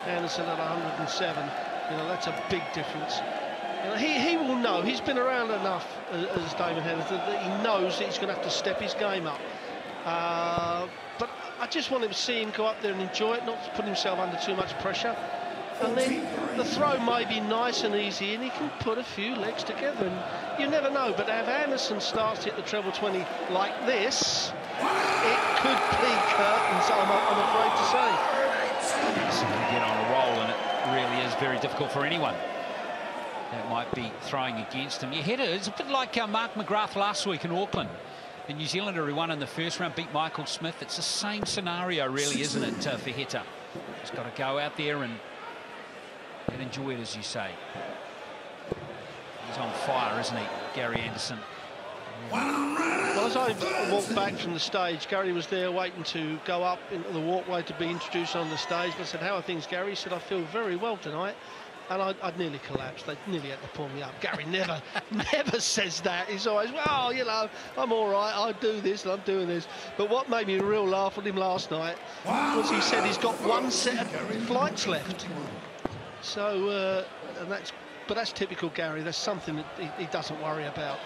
Anderson at 107. You know, that's a big difference. You know, he will know. He's been around enough as Damon Heta that he knows that he's going to have to step his game up. But I just want him to see him go up there and enjoy it, not to put himself under too much pressure. And then the throw may be nice and easy, and he can put a few legs together. And you never know. But if Anderson starts to hit the treble 20 like this, it could be curtains, I'm afraid to say. Anderson can get on a roll, and it really is very difficult for anyone that might be throwing against him. Heta is a bit like Mark McGrath last week in Auckland. The New Zealander who won in the first round beat Michael Smith. It's the same scenario, really, isn't it, for Heta? He's got to go out there and enjoy it, as you say. He's on fire, isn't he, Gary Anderson? Well, as I walked back from the stage, Gary was there waiting to go up into the walkway to be introduced on the stage. I said, "How are things, Gary?" He said, "I feel very well tonight." And I'd nearly collapsed. They nearly had to pull me up. Gary never says that. He's always, "Well, you know, I'm all right. I do this and I'm doing this." But what made me real laugh at him last night was he said he's got one set of flights left. So, but that's typical Gary. That's something that he doesn't worry about.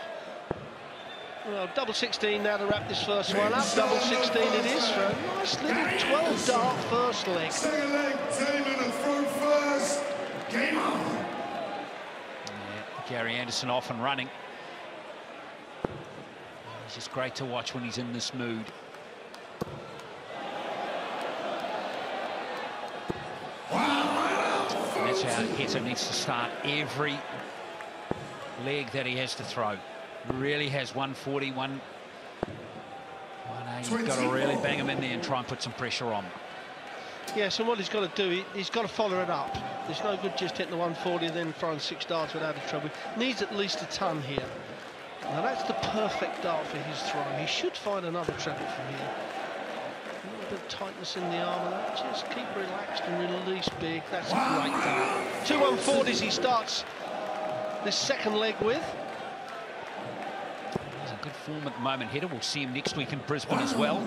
Well, double 16 now to wrap this first one up. Double 16 it is for a nice little 12-dart first leg. Second leg, Damon, and throw first. Game on. Yeah, Gary Anderson off and running. It's just great to watch when he's in this mood. And that's how Heta needs to start every leg that he has to throw. Really has 140, 180. He's got to really bang him in there and try and put some pressure on. Yes, and what he's got to do, he's got to follow it up. There's no good just hitting the 140 and then throwing 6 darts without a treble. Needs at least a ton here. Now that's the perfect dart for his throw. He should find another treble from here. A little bit of tightness in the arm and that. Just keep relaxed and release big. That's a great dart. 2 140s he starts this second leg with. He's in good form at the moment, Heta. We'll see him next week in Brisbane as well.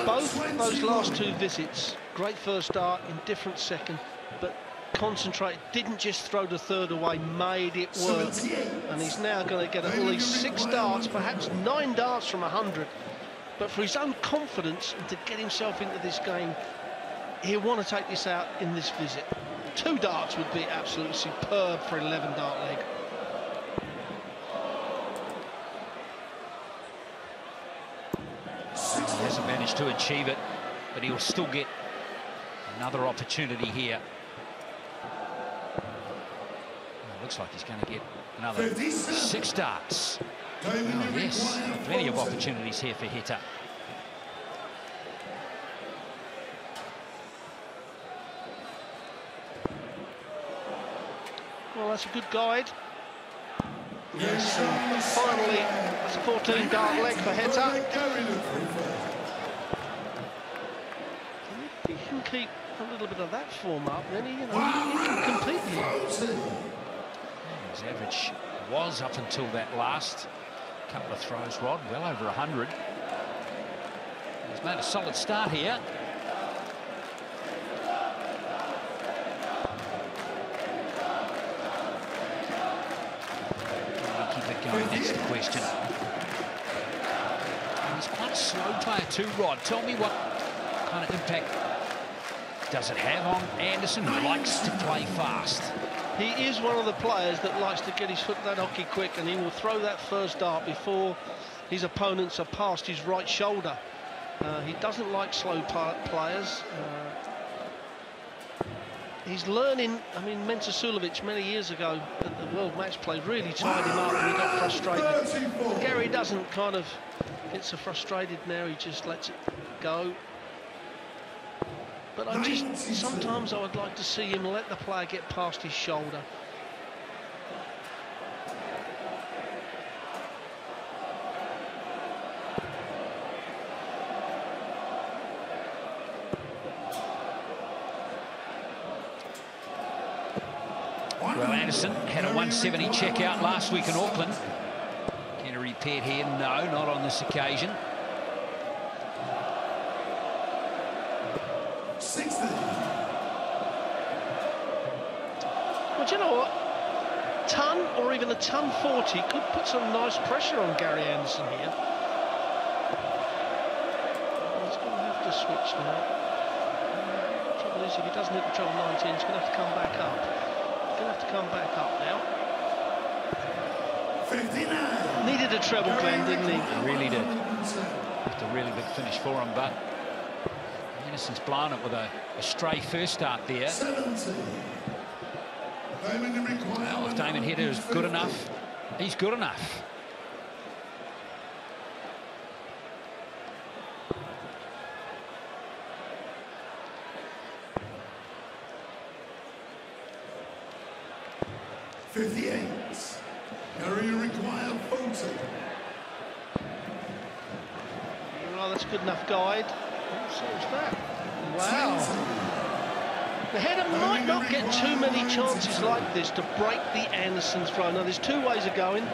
Both those last 2 visits, great first dart, indifferent second, but concentrate, didn't just throw the third away, made it work. And he's now going to get at least 6 darts, perhaps 9 darts from 100. But for his own confidence and to get himself into this game, he'll want to take this out in this visit. 2 darts would be absolutely superb for 11-dart leg. He hasn't managed to achieve it, but he'll still get another opportunity here. Well, looks like he's going to get another 6 darts. Oh, yes, plenty of opportunities here for Heta. Well, that's a good guide. Yes, finally, that's a 14-dart leg for Heta. If he can keep a little bit of that form up, then he can compete here. His average was, up until that last couple of throws, Rod, well over 100. He's made a solid start here. Going, that's the question. He's quite a slow player too, Rod. Tell me what kind of impact does it have on Anderson, who likes to play fast? He is one of the players that likes to get his foot that hockey quick, and he will throw that first dart before his opponents are past his right shoulder. He doesn't like slow players. He's learning. I mean, Mentor Sulovic many years ago at the World Match Play really tied him up and he got frustrated. Gary doesn't kind of get so frustrated now, he just lets it go. But sometimes I would like to see him let the player get past his shoulder. Anderson had a 170 checkout last week in Auckland. Get a repaired here? No, not on this occasion. 60. Well, do you know what? Ton or even a ton 40 could put some nice pressure on Gary Anderson here. He's going to have to switch now. The trouble is, if he doesn't hit the treble 19, he's going to have to come back up. He's going to have to come back up now. 59. Needed a treble, Glenn, didn't he? He really did. Just a really big finish for him, but Anderson's blown it with a stray first start there. 70. Well, if Damon Heta is good enough, he's good enough. Well, that's a good enough guide. So is that. Wow. The Heta might not get too many chances like this to break the Anderson throw. Now, there's two ways of going.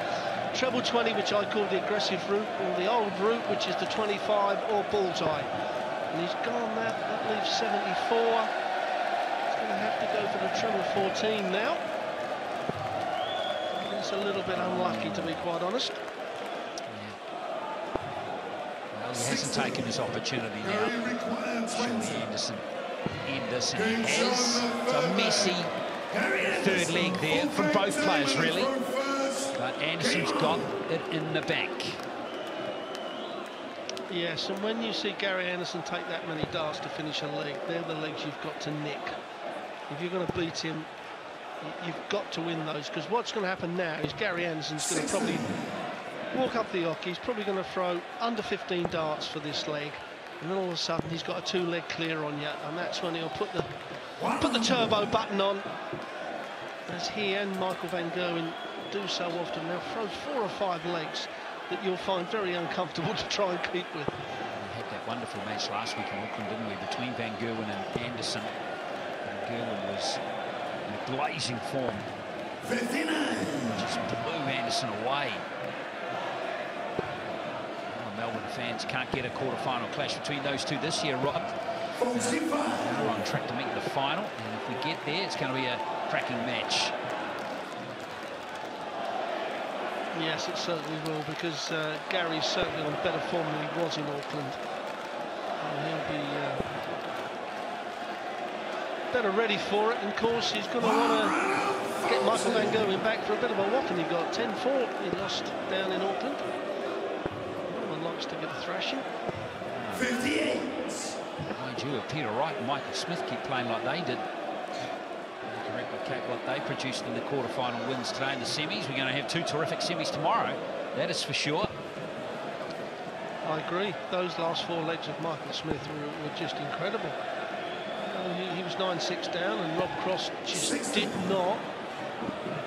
Treble 20, which I call the aggressive route, or the old route, which is the 25 or bullseye. And he's gone that. That leaves 74. He's going to have to go for the treble 14 now. It's a little bit unlucky, to be quite honest. Well, he hasn't taken his opportunity now. Surely Anderson has. So a messy third leg there from both players, really. But Anderson's got it in the bank. Yes, and when you see Gary Anderson take that many darts to finish a leg, they're the legs you've got to nick. If you're going to beat him, you've got to win those, because what's going to happen now is Gary Anderson's going to probably walk up the hockey. He's probably going to throw under 15 darts for this leg, and then all of a sudden he's got a two-leg clear on you, and that's when he'll put the turbo button on, as he and Michael van Gerwen do so often. They'll throw 4 or 5 legs that you'll find very uncomfortable to try and keep with. We had that wonderful match last week in Auckland, didn't we, between van Gerwen and Anderson. Van Gerwen was in blazing form. 59. Just blew Anderson away. Melbourne fans can't get a quarter-final clash between those two this year, Rod. We're on track to make the final, and if we get there, it's going to be a cracking match. Yes, it certainly will, because Gary's certainly on better form than he was in Auckland. He'll be better ready for it, and of course he's going to want to get Michael van Gerwen back for a bit of a whopping. He got 10-4, he lost down in Auckland. To get a thrashing. 58. Mind you, if Peter Wright and Michael Smith keep playing like they did, they can replicate what they produced in the quarter-final wins today in the semis. We're going to have 2 terrific semis tomorrow, that is for sure. I agree. Those last 4 legs of Michael Smith were just incredible. He was 9-6 down, and Rob Cross just did not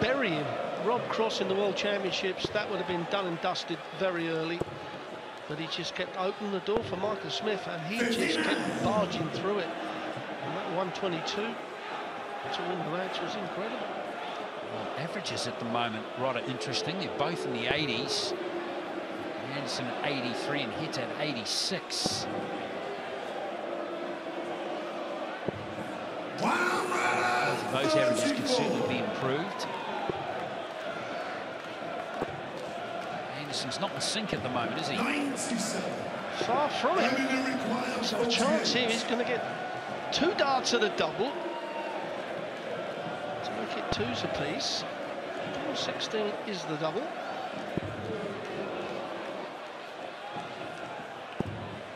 bury him. Rob Cross in the World Championships, that would have been done and dusted very early. But he just kept opening the door for Michael Smith, and he just kept barging through it. And that 122 to win the match was incredible. Well, averages at the moment, Rod, are interesting. They're both in the 80s. Anderson at 83 and Heta at 86. Both of those averages could certainly be improved. Anderson's not in sync at the moment, is he? Far from it. So a chance here, he's going to get 2 darts at a double to make it 2s apiece. Double 16 is the double.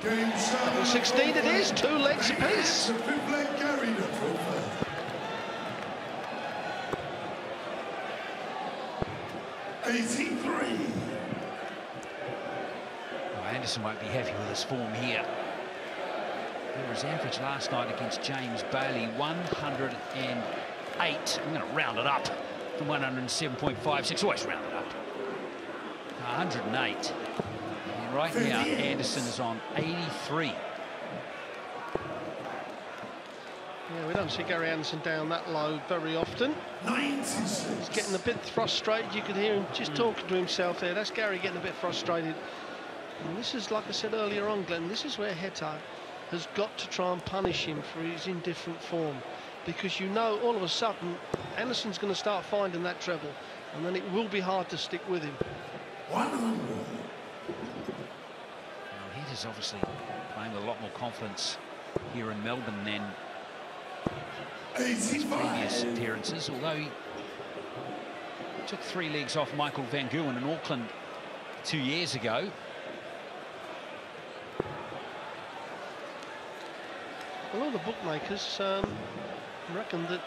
Double 16 it is, 2 legs apiece. 83. Anderson won't be happy with his form here. His average last night against James Bailey, 108. I'm going to round it up from 107.56. Always round it up. 108. And right now, Anderson is on 83. Yeah, we don't see Gary Anderson down that low very often. 96. He's getting a bit frustrated. You can hear him just talking to himself there. That's Gary getting a bit frustrated. And this is, like I said earlier on, Glenn, this is where Heta has got to try and punish him for his indifferent form. Because you know, all of a sudden, Anderson's going to start finding that treble. And then it will be hard to stick with him. 100. Well, Heta's obviously playing with a lot more confidence here in Melbourne than his 85. previous appearances, although he took 3 legs off Michael Van Goghen in Auckland 2 years ago. Well, all the bookmakers reckon that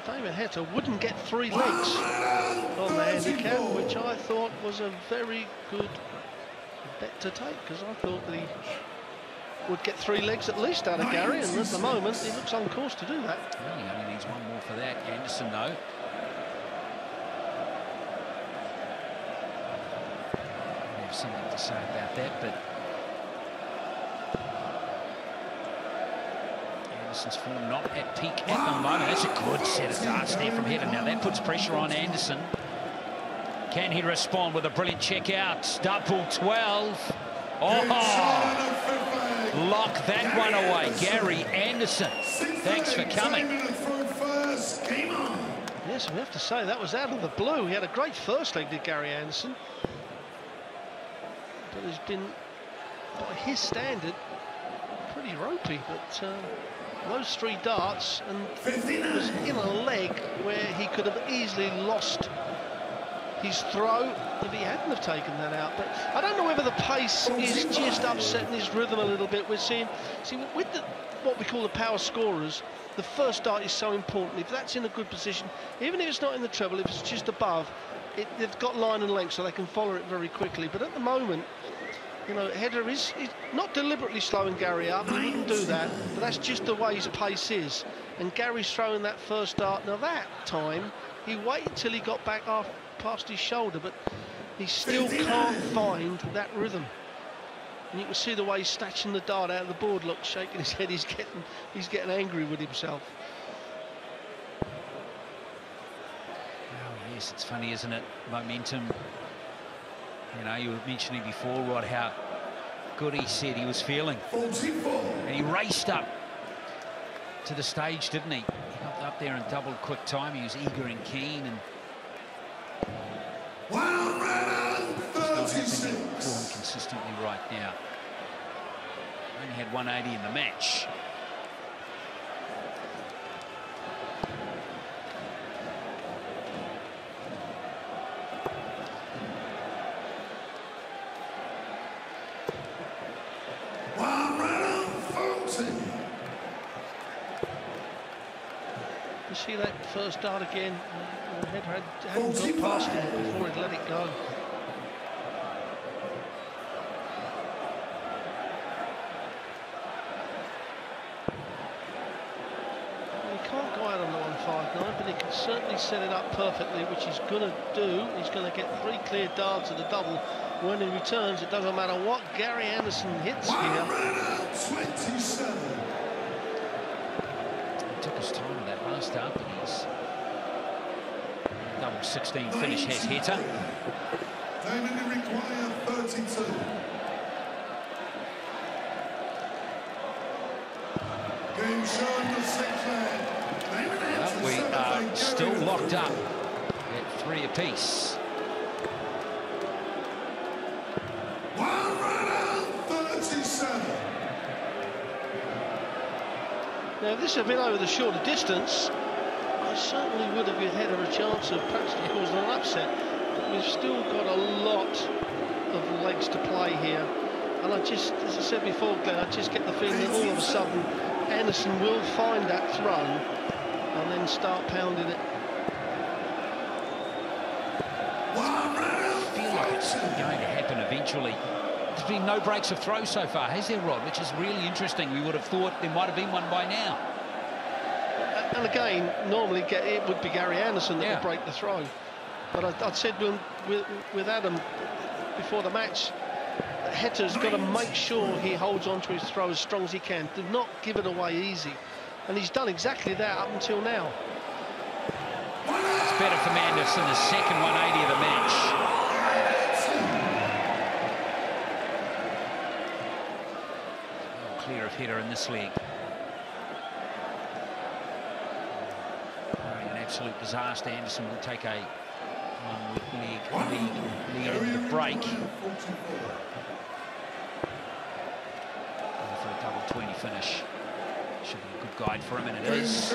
Damon Heta wouldn't get 3 legs on the handicap, which I thought was a very good bet to take, because I thought that he would get 3 legs at least out of Gary, and at the moment he looks on course to do that. Well, he only needs 1 more for that. Anderson, though, I have something to say about that, but Anderson's form not at peak at the moment. That's a good set of darts there from Heta. Now that puts pressure on Anderson. Can he respond with a brilliant check out? Double 12. Oh, lock that one away. Gary Anderson, thanks for coming. Yes, we have to say that was out of the blue. He had a great first leg, did Gary Anderson, but he's been, by his standard, pretty ropey. But those 3 darts, and it was in a leg where he could have easily lost his throw if he hadn't have taken that out. But I don't know whether the pace is just upsetting his rhythm a little bit. We're seeing with what we call the power scorers, the first dart is so important. If that's in a good position, even if it's not in the treble, if it's just above, they've got line and length, so they can follow it very quickly. But at the moment, you know, Heta is not deliberately slowing Gary up. He wouldn't do that, but that's just the way his pace is. And Gary's throwing that first dart. Now that time, he waited till he got back past his shoulder, but he still can't find that rhythm. And you can see the way he's snatching the dart out of the board. Look, shaking his head. He's getting angry with himself. Oh, yes, it's funny, isn't it? Momentum. You know, you were mentioning before, Rod, how good he said he was feeling. 44. And he raced up to the stage, didn't he? He got up there in double quick time. He was eager and keen, and 136. for him consistently right now. Only had 180 in the match. You see that first dart again? Heta hadn't got past him before he'd let it go. He can't go out on the 159, but he can certainly set it up perfectly, which he's going to do. He's going to get 3 clear darts at the double. When he returns, it doesn't matter what Gary Anderson hits here. 27. Took his time with that last dart, but he's double 16 finish has Heta. Damon, you require 32. Game shown the 6th man. We are still locked up at 3 apiece. 137. Now, if this had been over the shorter distance, I certainly would have had a chance of perhaps causing an upset. But we've still got a lot of legs to play here. And I just, as I said before, Glenn, I just get the feeling that all of a sudden Anderson will find that throw and then start pounding it. I feel like it's going to happen eventually. There's been no breaks of throw so far, has there, Rod? Which is really interesting. We would have thought there might have been one by now. And again, normally it would be Gary Anderson that would break the throw. But I'd said with Adam before the match, Heta's got to make sure he holds on to his throw as strong as he can. Do not give it away easy. And he's done exactly that up until now. It's better for Manderson, the second 180 of the match. Oh, clear of Heta in this leg. An absolute disaster. Anderson will take a one-leg lead into the break. For a double 20 finish. Should be a good guide for him, and it is.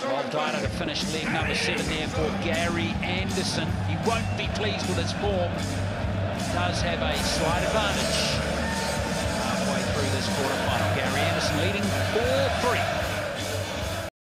12 Dida to finish leg number 7 there for Gary Anderson. He won't be pleased with his form. Does have a slight advantage halfway through this quarterfinal. Gary Anderson leading 4-3.